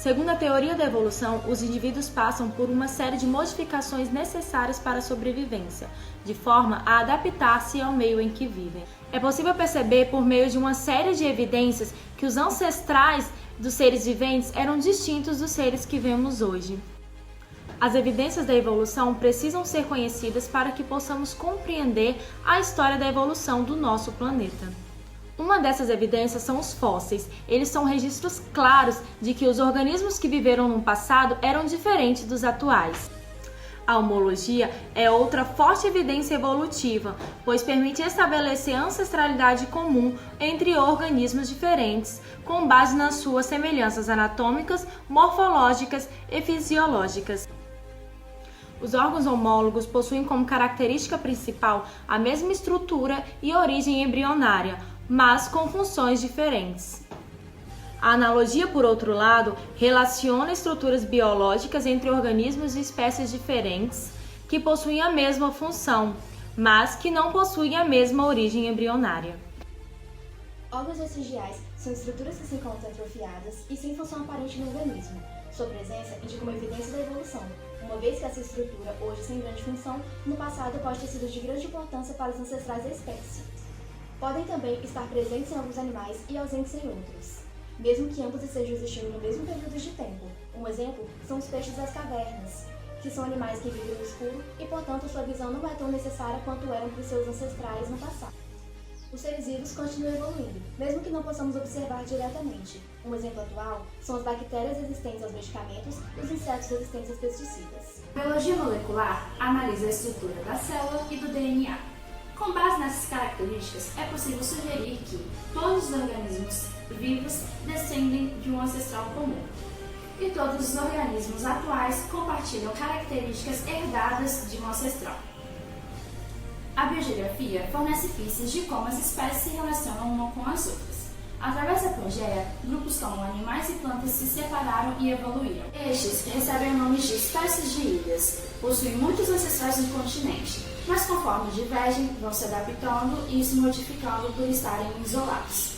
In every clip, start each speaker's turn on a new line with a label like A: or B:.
A: Segundo a teoria da evolução, os indivíduos passam por uma série de modificações necessárias para a sobrevivência, de forma a adaptar-se ao meio em que vivem. É possível perceber, por meio de uma série de evidências, que os ancestrais dos seres viventes eram distintos dos seres que vemos hoje. As evidências da evolução precisam ser conhecidas para que possamos compreender a história da evolução do nosso planeta. Uma dessas evidências são os fósseis. Eles são registros claros de que os organismos que viveram no passado eram diferentes dos atuais. A homologia é outra forte evidência evolutiva, pois permite estabelecer ancestralidade comum entre organismos diferentes, com base nas suas semelhanças anatômicas, morfológicas e fisiológicas. Os órgãos homólogos possuem como característica principal a mesma estrutura e origem embrionária, mas com funções diferentes. A analogia, por outro lado, relaciona estruturas biológicas entre organismos e espécies diferentes que possuem a mesma função, mas que não possuem a mesma origem embrionária.
B: Órgãos vestigiais são estruturas que se encontram atrofiadas e sem função aparente no organismo. Sua presença indica uma evidência da evolução, uma vez que essa estrutura, hoje sem grande função, no passado pode ter sido de grande importância para os ancestrais da espécie. Podem também estar presentes em alguns animais e ausentes em outros, mesmo que ambos estejam existindo no mesmo período de tempo. Um exemplo são os peixes das cavernas, que são animais que vivem no escuro e, portanto, sua visão não é tão necessária quanto eram para os seus ancestrais no passado. Os seres vivos continuam evoluindo, mesmo que não possamos observar diretamente. Um exemplo atual são as bactérias resistentes aos medicamentos e os insetos resistentes aos pesticidas.
C: A biologia molecular analisa a estrutura da célula e do DNA. Com base nessas características, é possível sugerir que todos os organismos vivos descendem de um ancestral comum. E todos os organismos atuais compartilham características herdadas de um ancestral. A biogeografia fornece pistas de como as espécies se relacionam uma com as outras. Através da Pangeia, grupos como animais e plantas se separaram e evoluíram. Estes recebem nomes de espécies de ilhas, possuem muitos ancestrais no continente, mas conforme divergem, vão se adaptando e se modificando por estarem isolados.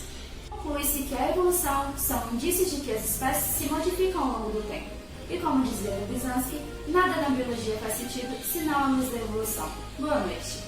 C: Conclui-se que a evolução são indícios de que as espécies se modificam ao longo do tempo. E como dizia Vygotsky, nada na biologia faz sentido senão a luz da evolução. Boa noite!